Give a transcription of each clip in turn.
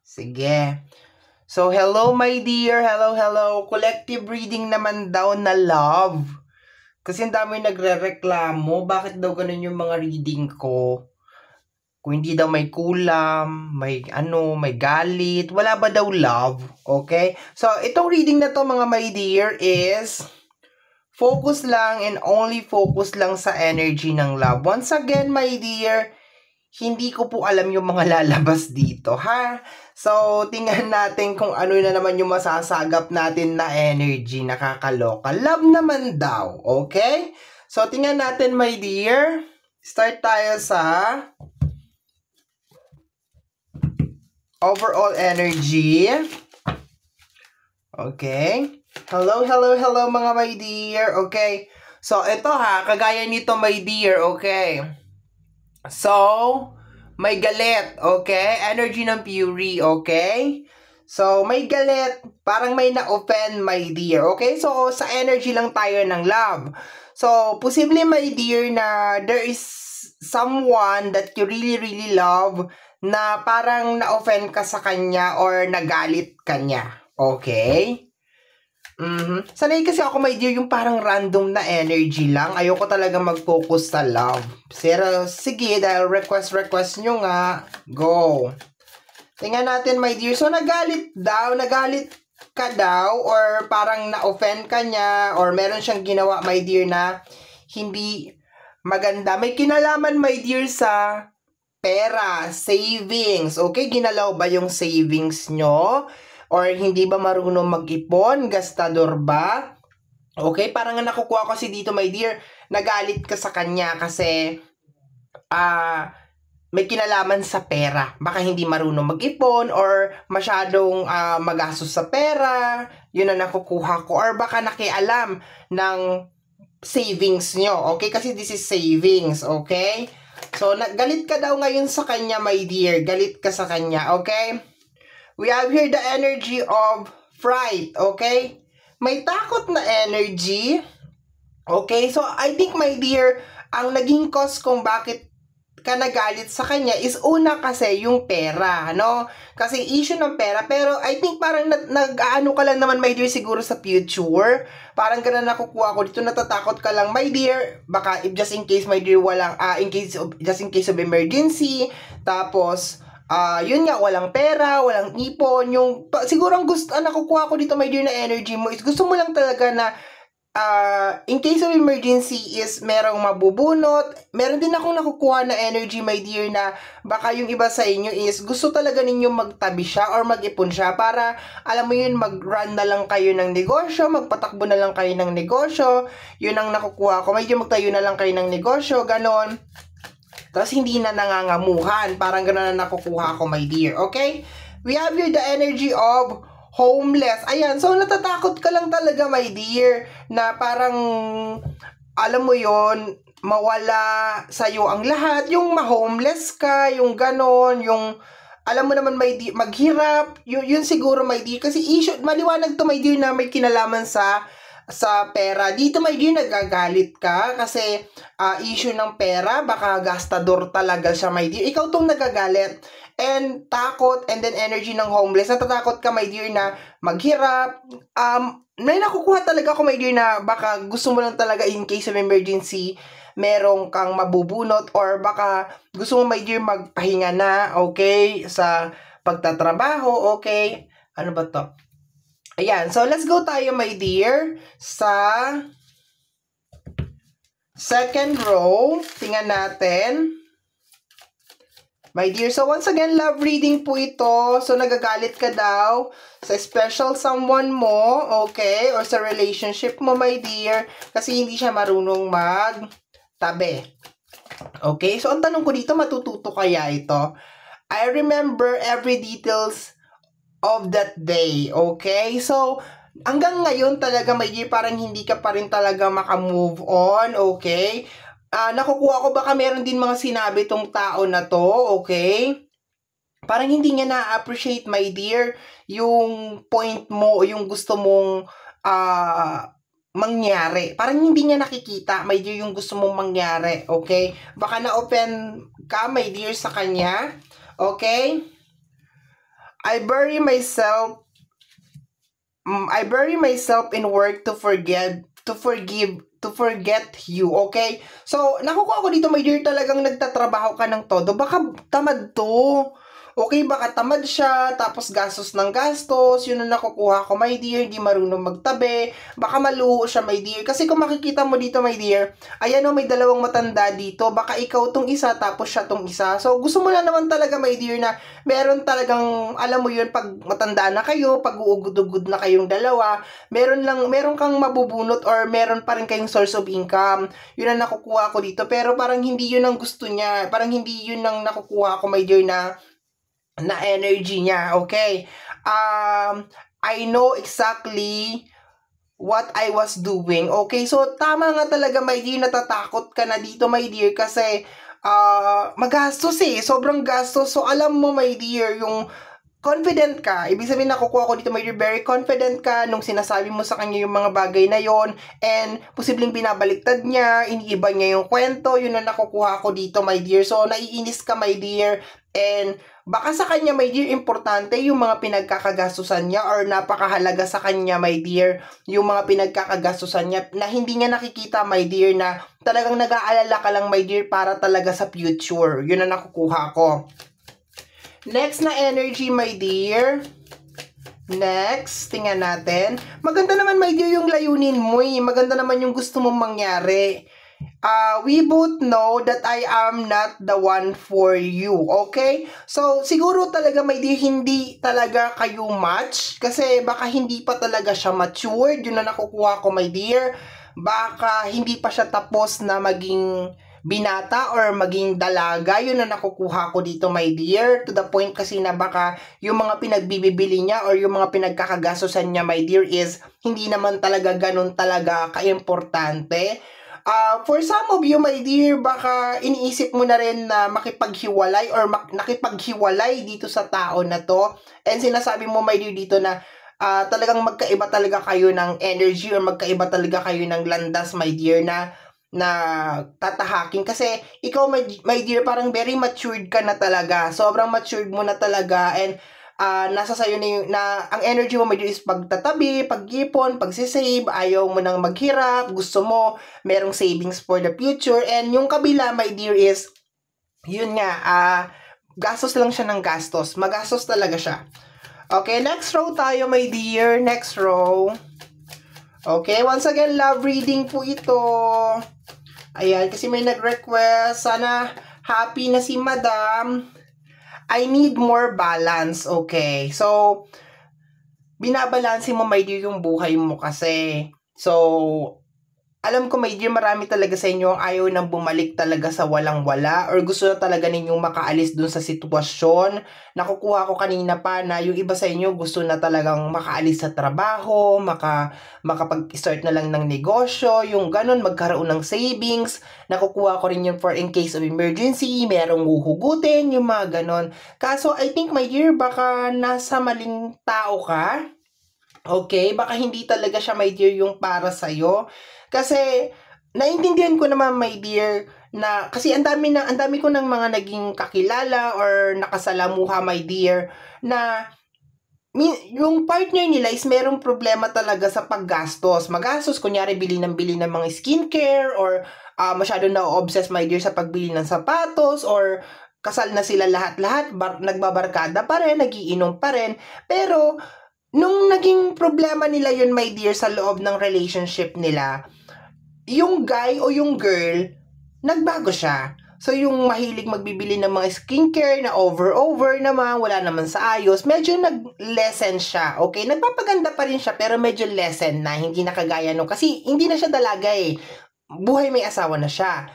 Sige. So, hello my dear. Hello, hello. Collective reading naman daw na love. Kasi ang dami nagre-reklamo. Bakit daw ganun yung mga reading ko? Kung hindi daw may kulam, may galit. Wala ba daw love? Okay? So, itong reading na to mga my dear is focus lang and only focus lang sa energy ng love. Once again, my dear, hindi ko po alam yung mga lalabas dito, ha? So, tingnan natin kung ano na naman yung masasagap natin na energy, nakakaloka. Love naman daw, okay? So, tingnan natin, my dear. Start tayo sa overall energy. Okay. Hello, hello, hello mga my dear. Okay. So, ito ha, kagaya nito, my dear, okay? So, may galit, okay? Energy ng fury, okay? So, may galit, parang may na-offend, my dear, okay? So, sa energy lang tayo ng love. So, posible, my dear, na there is someone that you really, really love na parang na-offend ka sa kanya or nagalit ka niya, okay? Sanay kasi ako, my dear, yung parang random na energy lang. Ayoko talaga mag-focus sa love. Pero, sige, dahil request nyo nga, go. Tingnan natin, my dear. So, nagalit ka daw, or parang na-offend ka niya, or meron siyang ginawa, my dear, na hindi maganda. May kinalaman, my dear, sa pera, savings. Okay, ginalaw ba yung savings nyo? Or hindi ba marunong mag-ipon? Gastador ba? Okay, parang nga nakukuha ko kasi dito, my dear, nagalit ka sa kanya kasi may kinalaman sa pera. Baka hindi marunong mag-ipon or masyadong magastos sa pera. Yun ang nakukuha ko. Or baka nakialam ng savings nyo. Okay, kasi this is savings. Okay? So, galit ka daw ngayon sa kanya, my dear. Galit ka sa kanya. Okay? We have here the energy of fright, okay? May takot na energy, okay? So, I think, my dear, ang naging cause kung bakit ka nagalit sa kanya is una kasi yung pera, no? Kasi issue ng pera, pero I think parang nag-aano ka lang naman, my dear, siguro sa future. Parang ganun nakukuha ko dito, natatakot ka lang, my dear. Baka just in case, my dear, walang, just in case of emergency, tapos, yun nga, walang pera, walang ipon, siguro ang gusto, nakukuha ko dito, my dear, na energy mo is gusto mo lang talaga na, in case of emergency is merong mabubunot. Meron din akong nakukuha na energy, my dear, na baka yung iba sa inyo is gusto talaga ninyong magtabi siya or mag-ipon siya para, alam mo yun, mag-run na lang kayo ng negosyo, magpatakbo na lang kayo ng negosyo. Yun ang nakukuha ko, my dear, magtayo na lang kayo ng negosyo, ganon. Tapos, hindi na nangangamuhan. Parang gano'n na nakukuha ko, my dear. Okay? We have here the energy of homeless. Ayan. So, natatakot ka lang talaga, my dear, na parang, alam mo yon, mawala sa'yo ang lahat. Yung ma-homeless ka, yung gano'n, yung, alam mo naman, my dear, maghirap. Yun siguro, my dear. Kasi issue, maliwanag to, my dear, na may kinalaman sa pera. Dito, my dear, nagagalit ka kasi issue ng pera, baka gastador talaga siya, my dear. Ikaw tong nagagalit. And takot, and then energy ng homeless. Natatakot ka, my dear, na maghirap. May nakukuha talaga ako, my dear, na baka gusto mo lang talaga in case of emergency, merong kang mabubunot, or baka gusto mo, my dear, magpahinga na, okay, sa pagtatrabaho, okay. Ano ba to? Ayan, so let's go tayo, my dear, sa second row. Tingnan natin. My dear, so once again, love reading po ito. So, nagagalit ka daw sa special someone mo, okay? Or sa relationship mo, my dear, kasi hindi siya marunong magtabi. Okay? So, ang tanong ko dito, matututo kaya ito? I remember every details of that day, okay? So, hanggang ngayon talaga, my dear, parang hindi ka pa rin talaga makamove on, okay? Nakukuha ko baka meron din mga sinabi tong tao na to, okay? Parang hindi niya na-appreciate, my dear, yung point mo o yung gusto mong mangyari. Parang hindi niya nakikita, my dear, yung gusto mong mangyari, okay? Baka na-open ka, my dear, sa kanya, okay? I bury myself in work to forget you, okay? So, nakukuha ko dito, my dear, talagang nagtatrabaho ka ng todo. Baka tamad to. Okay, baka tamad siya, tapos gastos ng gastos, yun ang nakukuha ko, my dear, hindi marunong magtabi, baka maluho siya, my dear. Kasi kung makikita mo dito, my dear, ayan o, may dalawang matanda dito, baka ikaw tong isa, tapos siya tong isa. So, gusto mo lang naman talaga, my dear, na meron talagang, alam mo yun, pag matanda na kayo, pag uugod-ugod na kayong dalawa, meron kang mabubunot or meron pa rin kayong source of income. Yun ang nakukuha ko dito, pero parang hindi yun ang gusto niya, parang hindi yun ang nakukuha ko, my dear, na energy niya, okay? I know exactly what I was doing, okay? So, tama nga talaga, my dear, natatakot ka na dito, my dear, kasi magastos sobrang gastos. So, alam mo, my dear, yung confident ka, ibig sabihin nakukuha ko dito, my dear, very confident ka nung sinasabi mo sa kanya yung mga bagay na yon, and posibleng binabaliktad niya, iniiba niya yung kwento, yun na nakukuha ko dito, my dear. So, naiinis ka, my dear, and baka sa kanya, my dear, importante yung mga pinagkakagastusan niya or napakahalaga sa kanya, my dear, yung mga pinagkakagastusan niya na hindi niya nakikita, my dear, na talagang nag-aalala ka lang, my dear, para talaga sa future. Yun na nakukuha ko. Next na energy, my dear. Next, tingnan natin. Maganda naman, my dear, yung layunin mo Maganda naman yung gusto mong mangyari. We both know that I am not the one for you, okay? So, siguro talaga, my dear, hindi talaga kayo match kasi baka hindi pa talaga siya matured. Yun na nakukuha ko, my dear. Baka hindi pa siya tapos na maging binata or maging dalaga. Yun na nakukuha ko dito, my dear. To the point kasi na baka yung mga pinagbibili niya or yung mga pinagkakagastosan niya, my dear, is hindi naman talaga ganun talaga kaimportante. For some of you, my dear, baka iniisip mo na rin na makipaghiwalay or nakipaghiwalay dito sa tao na to. And sinasabi mo, my dear, dito na talagang magkaiba talaga kayo ng energy or magkaiba talaga kayo ng landas, my dear, na tatahakin. Kasi ikaw, my dear, parang very matured ka na talaga. Sobrang matured mo na talaga, and nasa sayo na yung, ang energy mo, my dear, is pagtatabi, pag-ipon, pagsisave, ayaw mo nang maghirap, gusto mo, merong savings for the future, and yung kabila, my dear, is, yun nga, gastos lang siya ng gastos, magastos talaga siya. Okay, next row tayo, my dear, next row. Okay, once again, love reading po ito. Ayan, kasi may nag-request, sana happy na si Madam. I need more balance, okay? So, binabalansin mo, my dear, yung buhay mo kasi. So, alam ko, my dear, marami talaga sa inyo ang ayaw nang bumalik talaga sa walang-wala or gusto na talaga ninyong makaalis dun sa sitwasyon. Nakukuha ko kanina pa na yung iba sa inyo gusto na talagang makaalis sa trabaho, makapag-start na lang ng negosyo, yung ganun, magkaroon ng savings. Nakukuha ko rin yun for in case of emergency, merong huhugutin, yung mga ganun. Kaso, I think, my dear, baka nasa maling tao ka. Okay? Baka hindi talaga siya, my dear, yung para sa'yo. Kasi, naintindihan ko naman, my dear, na, kasi ang dami ko ng mga naging kakilala or nakasalamuha, my dear, na, yung partner nila is merong problema talaga sa paggastos. Magastos, kunyari, bili ng mga skincare, or masyado na-obsess, my dear, sa pagbili ng sapatos, or kasal na sila lahat-lahat, nagbabarkada pa rin, nagiinom pa rin, pero, nung naging problema nila yun, my dear, sa loob ng relationship nila, yung guy o yung girl, nagbago siya. So, yung mahilig magbibili ng mga skincare na over naman, wala naman sa ayos, medyo nag-lessen siya. Okay, nagpapaganda pa rin siya, pero medyo lessen na, hindi na kagaya nung, kasi hindi na siya dalaga buhay may asawa na siya.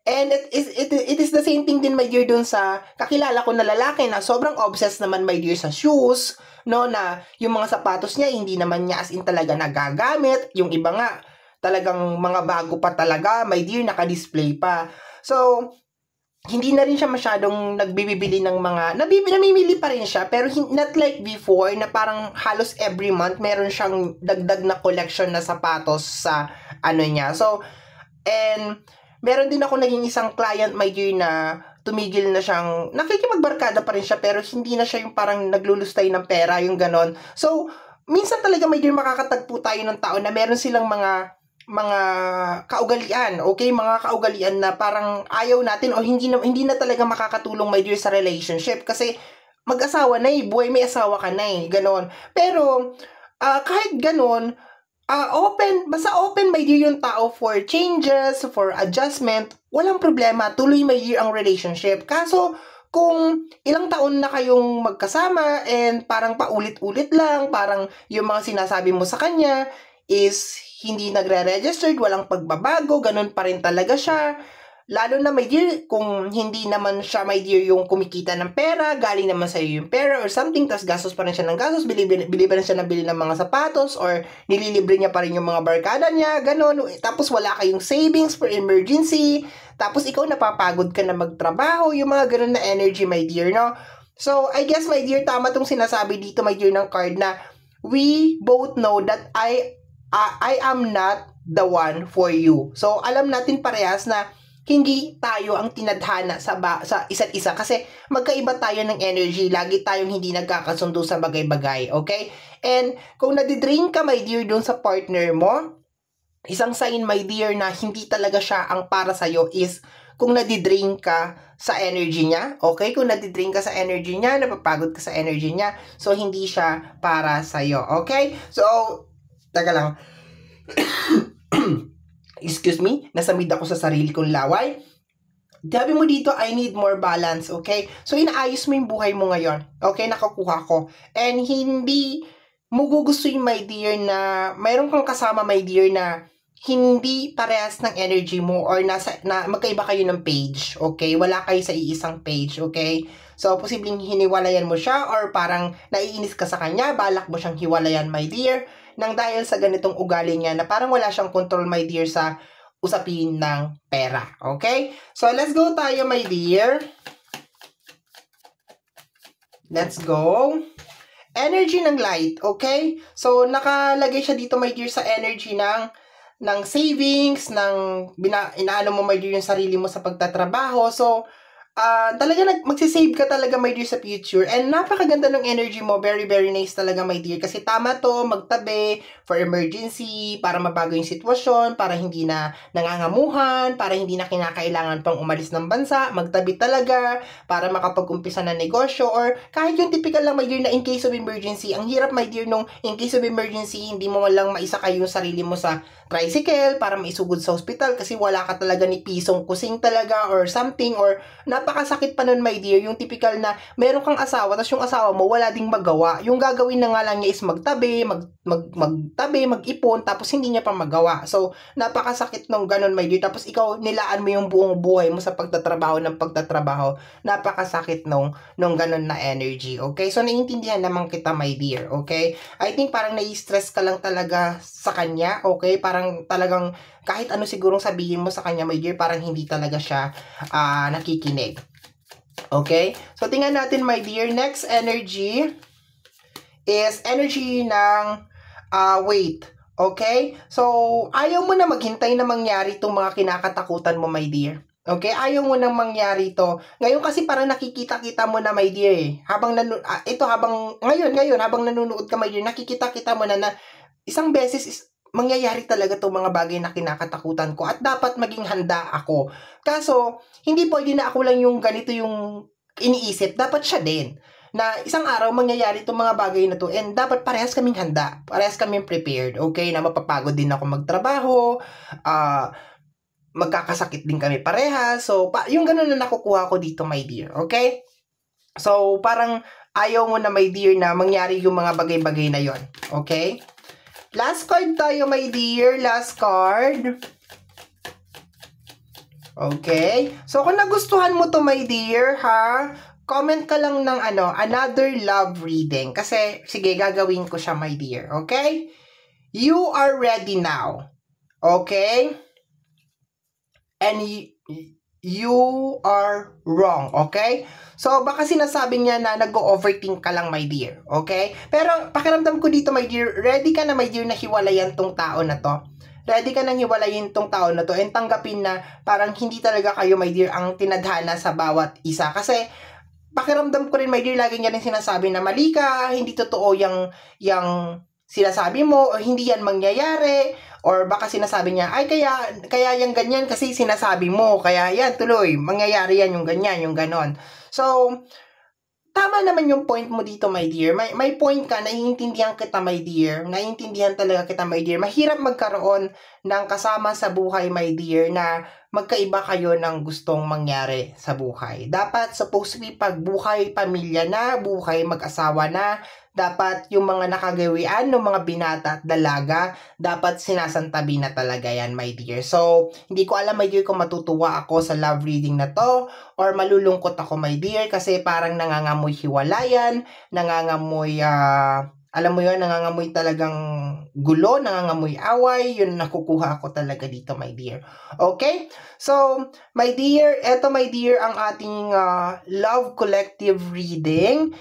And it is the same thing din, my dear, dun sa kakilala ko na lalaki na sobrang obsessed naman, my dear, sa shoes, no, na yung mga sapatos niya, hindi naman niya as in talaga nagagamit. Yung iba nga, talagang mga bago pa talaga, my dear, naka-display pa. So, hindi na rin siya masyadong nagbibili ng mga, namimili pa rin siya, pero not like before, na parang halos every month, meron siyang dagdag na collection na sapatos sa ano niya. So, and meron din ako naging isang client, my dear, na tumigil na siyang, nakikipagbarkada pa rin siya, pero hindi na siya yung parang naglulustay ng pera, yung ganon. So, minsan talaga may dear makakatagpo tayo ng tao na meron silang mga kaugalian, okay? Mga kaugalian na parang ayaw natin o hindi na talaga makakatulong my dear sa relationship kasi mag-asawa na eh, buhay may asawa ka na eh, ganon. Pero, kahit ganon, basta open my dear yung tao for changes, for adjustment, walang problema, tuloy my dear ang relationship. Kaso, kung ilang taon na kayong magkasama and parang paulit-ulit lang, parang yung mga sinasabi mo sa kanya is hindi nagre-registered, walang pagbabago, ganun pa rin talaga siya. Lalo na my dear, kung hindi naman siya my dear yung kumikita ng pera, galing naman sa'yo yung pera or something, tas gastos pa rin siya ng gastos, bili pa rin siya ng bili ng mga sapatos or nililibre niya pa rin yung mga barkada niya, ganun. Tapos wala kayong savings for emergency, tapos ikaw napapagod ka na magtrabaho, yung mga ganun na energy my dear, no? So, I guess my dear, tama tong sinasabi dito my dear ng card na we both know that I am not the one for you. So, alam natin parehas na hindi tayo ang tinadhana sa isa't isa kasi magkaiba tayo ng energy, lagi tayong hindi nagkakasundo sa bagay-bagay, okay? And kung nadidrain ka, my dear, dun sa partner mo, isang sign, my dear, na hindi talaga siya ang para sa'yo is kung nadidrain ka sa energy niya, okay? Kung nadidrain ka sa energy niya, napapagod ka sa energy niya, so hindi siya para sa'yo, okay? So, taga lang. Excuse me, nasamid ako sa sarili kong laway. Sabi mo dito, I need more balance, okay? So, inaayos mo yung buhay mo ngayon, okay? Nakakuha ko. And hindi mo gugustuhin, my dear, na mayroon kang kasama, my dear, na hindi parehas ng energy mo or na magkaiba kayo ng page, okay? Wala kayo sa iisang page, okay? So, posibleng hiniwalayan mo siya or parang naiinis ka sa kanya, balak mo siyang hiwalayan, my dear, nang dahil sa ganitong ugali niya na parang wala siyang control, my dear, sa usapin ng pera. Okay? So, let's go tayo, my dear. Let's go. Energy ng light. Okay? So, nakalagay siya dito, my dear, sa energy ng savings, inaano mo, my dear, yung sarili mo sa pagtatrabaho. So, talaga magsisave ka talaga, my dear, sa future. And napakaganda ng energy mo. Very, very nice talaga, my dear. Kasi tama to, magtabi for emergency, para mabago yung sitwasyon, para hindi na nangangamuhan, para hindi na kinakailangan pang umalis ng bansa. Magtabi talaga, para makapag-umpisa na negosyo, or kahit yung typical lang, my dear, na in case of emergency. Ang hirap, my dear, nung in case of emergency, hindi mo lang maisakay yung sarili mo sa tricycle para maisugod sa hospital kasi wala ka talaga ni pisong kusing talaga or something, or napakasakit pa nun, my dear, yung typical na meron kang asawa tapos yung asawa mo wala ding magawa, yung gagawin na nga lang niya is magtabi, mag-ipon, tapos hindi niya pa magawa. So napakasakit nung ganun, my dear, tapos ikaw nilaan mo yung buong buhay mo sa pagtatrabaho, napakasakit nung ganun na energy, okay? So naiintindihan naman kita, my dear, okay? I think parang nai-stress ka lang talaga sa kanya, okay? Parang talagang kahit ano sigurong sabihin mo sa kanya, my dear, parang hindi talaga siya nakikinig. Okay? So, tingnan natin, my dear. Next energy is energy ng wait. Okay? So, ayaw mo na maghintay na mangyari itong mga kinakatakutan mo, my dear. Okay? Ayaw mo nang mangyari ito. Ngayon kasi parang nakikita-kita mo na, my dear, eh. Habang nanonood ka, my dear, nakikita-kita mo na isang beses is mangyayari talaga itong mga bagay na kinakatakutan ko at dapat maging handa ako. Kaso, hindi pwede na ako lang yung ganito yung iniisip. Dapat siya din. Na isang araw mangyayari itong mga bagay na to and dapat parehas kaming handa. Parehas kaming prepared. Okay? Na mapapagod din ako magtrabaho. Magkakasakit din kami parehas. So, yung ganun na nakukuha ko dito, my dear. Okay? So, parang ayaw mo na, my dear, na mangyari yung mga bagay-bagay na yon. Okay? Last card tayo, my dear. Last card. Okay. So, kung nagustuhan mo to, my dear, ha? Comment ka lang ng another love reading. Kasi, sige, gagawin ko siya, my dear. Okay? You are ready now. Okay? And you are wrong. Okay? So, baka sinasabi niya na nag-overthink ka lang, my dear. Okay? Pero, pakiramdam ko dito, my dear, ready ka na, my dear, na hiwalayan tong tao na to. ready ka nang hiwalayin tong tao na to and tanggapin na parang hindi talaga kayo, my dear, ang tinadhana sa bawat isa. Kasi pakiramdam ko rin, my dear, lagi niya rin sinasabi na mali ka, hindi totoo yung sinasabi mo, o hindi yan mangyayari, or baka sinasabi niya, ay kaya yung ganyan kasi sinasabi mo, kaya yan tuloy, mangyayari yan yung ganyan, yung ganon. So, tama naman yung point mo dito, my dear. May point ka, naiintindihan kita, my dear. Naiintindihan talaga kita, my dear. Mahirap magkaroon ng kasama sa buhay, my dear, na magkaiba kayo ng gustong mangyari sa buhay. Dapat, supposed to be, pag buhay pamilya na, buhay mag-asawa na, dapat yung mga nakagawian ng mga binata at dalaga, dapat sinasantabi na talaga yan, my dear. So, hindi ko alam, my dear, kung matutuwa ako sa love reading na to, or malulungkot ako, my dear, kasi parang nangangamoy hiwalayan, nangangamoy, alam mo yun, nangangamoy talagang gulo, nangangamoy away, yun nakukuha ako talaga dito, my dear. Okay? So, my dear, eto, my dear, ang ating Love Collective reading.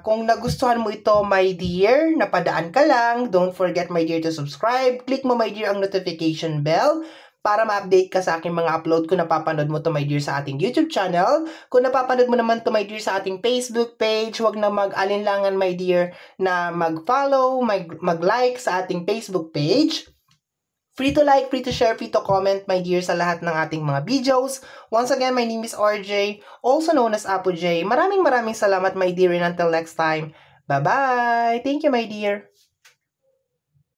Kung nagustuhan mo ito, my dear, napadaan ka lang, don't forget, my dear, to subscribe. Click mo, my dear, ang notification bell para ma-update ka sa aking mga upload kung napapanood mo to, my dear, sa ating YouTube channel. Kung napapanood mo naman to, my dear, sa ating Facebook page, huwag na mag-alinlangan, my dear, na mag-follow, mag-like sa ating Facebook page. Free to like, free to share, free to comment, my dear, sa lahat ng ating mga videos. Once again, my name is RJ, also known as Apo J. Maraming salamat, my dear, and until next time, bye-bye! Thank you, my dear!